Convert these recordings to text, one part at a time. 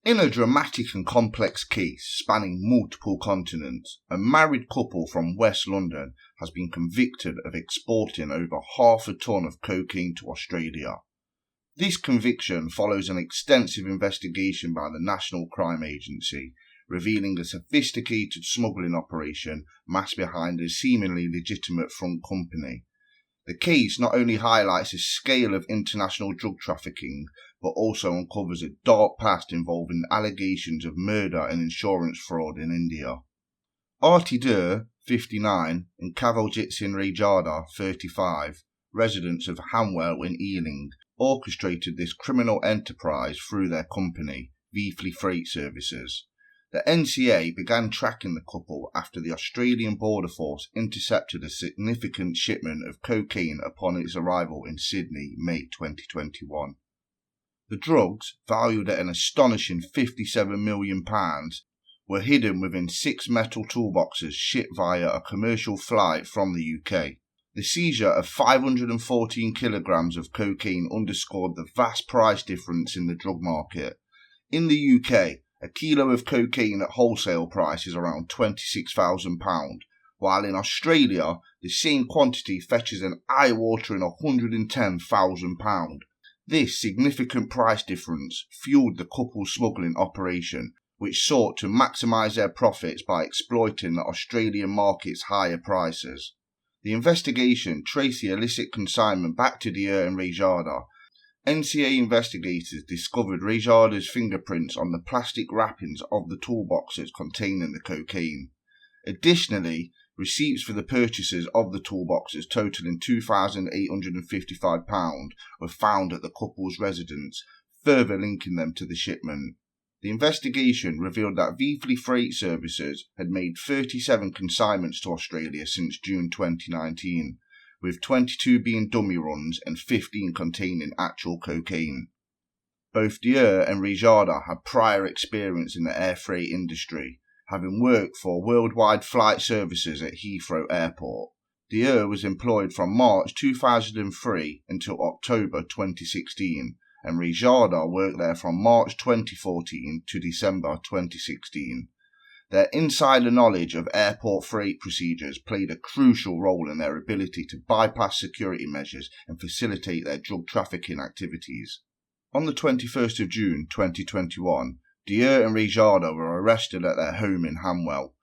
In a dramatic and complex case spanning multiple continents, a married couple from West London has been convicted of exporting over half a tonne of cocaine to Australia. This conviction follows an extensive investigation by the National Crime Agency, revealing a sophisticated smuggling operation masked behind a seemingly legitimate front company. The case not only highlights the scale of international drug trafficking, but also uncovers a dark past involving allegations of murder and insurance fraud in India. Arti, 59, and Kavaljitsinh, 35, residents of Hanwell in Ealing, orchestrated this criminal enterprise through their company, Viefly Freight Services. The NCA began tracking the couple after the Australian Border Force intercepted a significant shipment of cocaine upon its arrival in Sydney, May 2021. The drugs, valued at an astonishing £57 million, were hidden within 6 metal toolboxes shipped via a commercial flight from the UK. The seizure of 514 kilograms of cocaine underscored the vast price difference in the drug market. In the UK, a kilo of cocaine at wholesale price is around £26,000, while in Australia, the same quantity fetches an eye-watering £110,000. This significant price difference fueled the couple's smuggling operation, which sought to maximise their profits by exploiting the Australian market's higher prices. The investigation traced the illicit consignment back to Dhir and Raijada. NCA investigators discovered Raijada's fingerprints on the plastic wrappings of the toolboxes containing the cocaine. Additionally, receipts for the purchases of the toolboxes totaling £2,855 were found at the couple's residence, further linking them to the shipment. The investigation revealed that Viefly Freight Services had made 37 consignments to Australia since June 2019, with 22 being dummy runs and 15 containing actual cocaine. Both Dhir and Raijada had prior experience in the air freight industry, having worked for Worldwide Flight Services at Heathrow Airport. Dhir was employed from March 2003 until October 2016, and Raijada worked there from March 2014 to December 2016. Their insider knowledge of airport freight procedures played a crucial role in their ability to bypass security measures and facilitate their drug trafficking activities. On the 21st of June 2021, Dhir and Raijada were arrested at their home in Hanwell.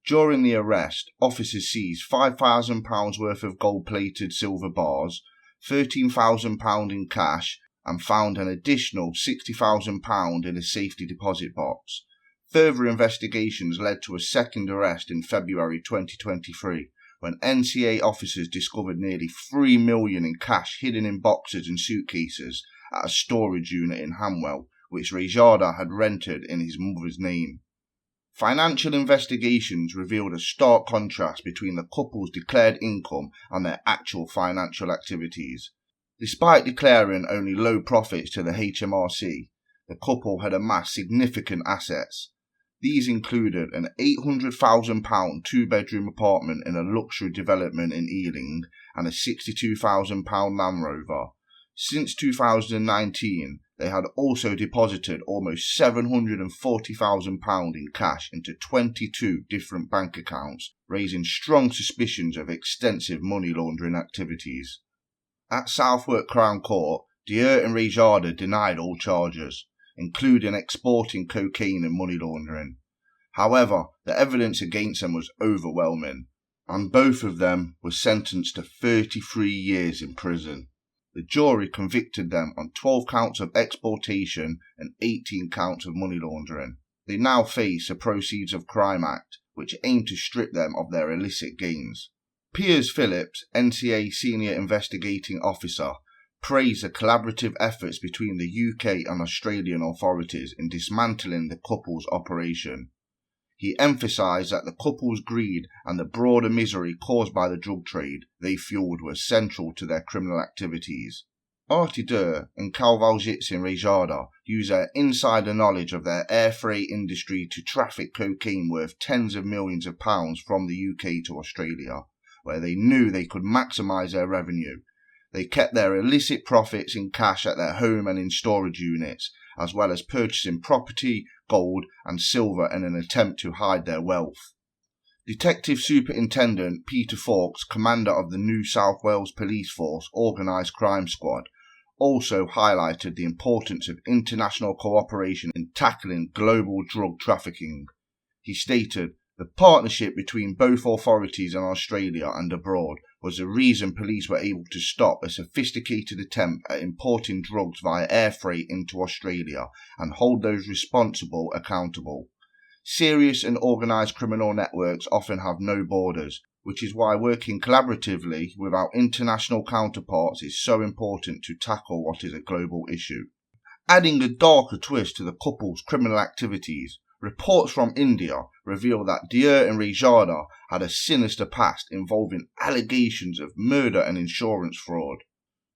During the arrest, officers seized £5,000 worth of gold-plated silver bars, £13,000 in cash, and found an additional £60,000 in a safety deposit box. Further investigations led to a second arrest in February 2023, when NCA officers discovered nearly £3 million in cash hidden in boxes and suitcases at a storage unit in Hanwell, which Raijada had rented in his mother's name. Financial investigations revealed a stark contrast between the couple's declared income and their actual financial activities. Despite declaring only low profits to the HMRC, the couple had amassed significant assets. These included an £800,000 two-bedroom apartment in a luxury development in Ealing and a £62,000 Land Rover. Since 2019, they had also deposited almost £740,000 in cash into 22 different bank accounts, raising strong suspicions of extensive money laundering activities. At Southwark Crown Court, Dhir and Raijada denied all charges, including exporting cocaine and money laundering. However, the evidence against them was overwhelming, and both of them were sentenced to 33 years in prison. The jury convicted them on 12 counts of exportation and 18 counts of money laundering. They now face the Proceeds of Crime Act, which aimed to strip them of their illicit gains. Piers Phillips, NCA Senior Investigating Officer, praised the collaborative efforts between the UK and Australian authorities in dismantling the couple's operation. He emphasised that the couple's greed and the broader misery caused by the drug trade they fueled were central to their criminal activities. Arti and Kavaljitsinh Raijada used their insider knowledge of their air freight industry to traffic cocaine worth tens of millions of pounds from the UK to Australia, where they knew they could maximise their revenue. They kept their illicit profits in cash at their home and in storage units, as well as purchasing property, gold and silver in an attempt to hide their wealth. Detective Superintendent Peter Fawkes, commander of the New South Wales Police Force Organised Crime Squad, also highlighted the importance of international cooperation in tackling global drug trafficking. He stated, "The partnership between both authorities in Australia and abroad was the reason police were able to stop a sophisticated attempt at importing drugs via air freight into Australia and hold those responsible accountable. Serious and organised criminal networks often have no borders, which is why working collaboratively with our international counterparts is so important to tackle what is a global issue." Adding a darker twist to the couple's criminal activities, reports from India reveal that Dhir and Raijada had a sinister past involving allegations of murder and insurance fraud.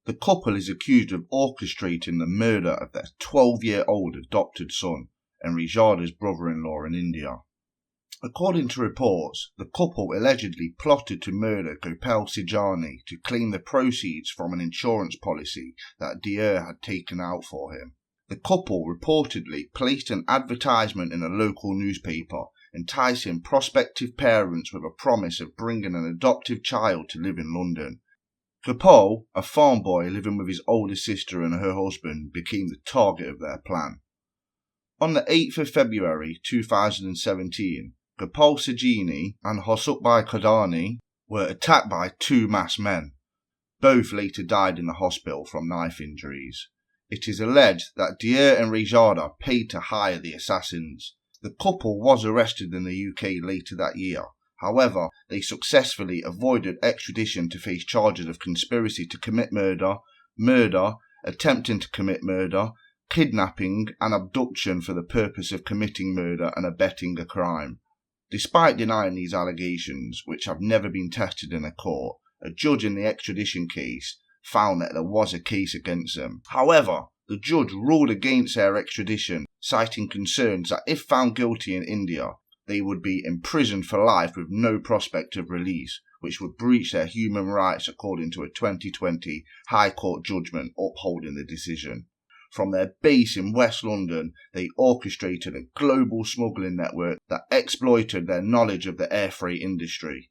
The couple is accused of orchestrating the murder of their 12-year-old adopted son and Raijada's brother-in-law in India. According to reports, the couple allegedly plotted to murder Kavaljitsinh to claim the proceeds from an insurance policy that Dhir had taken out for him. The couple reportedly placed an advertisement in a local newspaper, enticing prospective parents with a promise of bringing an adoptive child to live in London. Gopal, a farm boy living with his older sister and her husband, became the target of their plan. On the 8th of February 2017, Kavaljitsinh and Hosukbai Kadani were attacked by two masked men. Both later died in the hospital from knife injuries. It is alleged that Dhir and Raijada paid to hire the assassins. The couple was arrested in the UK later that year. However, they successfully avoided extradition to face charges of conspiracy to commit murder, attempting to commit murder, kidnapping and abduction for the purpose of committing murder and abetting a crime. Despite denying these allegations, which have never been tested in a court, a judge in the extradition case found that there was a case against them. However, the judge ruled against their extradition, citing concerns that if found guilty in India, they would be imprisoned for life with no prospect of release, which would breach their human rights according to a 2020 High Court judgment upholding the decision. From their base in West London, they orchestrated a global smuggling network that exploited their knowledge of the air freight industry.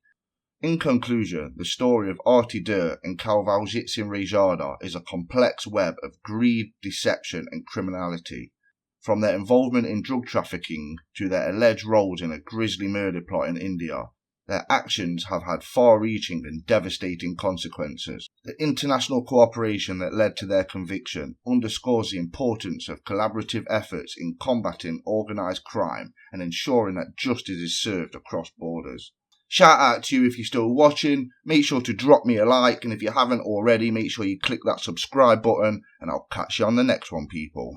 In conclusion, the story of Arti and Kavaljitsinh Raijada is a complex web of greed, deception and criminality. From their involvement in drug trafficking to their alleged roles in a grisly murder plot in India, their actions have had far-reaching and devastating consequences. The international cooperation that led to their conviction underscores the importance of collaborative efforts in combating organised crime and ensuring that justice is served across borders. Shout out to you if you're still watching. Make sure to drop me a like, and if you haven't already, make sure you click that subscribe button, and I'll catch you on the next one, people.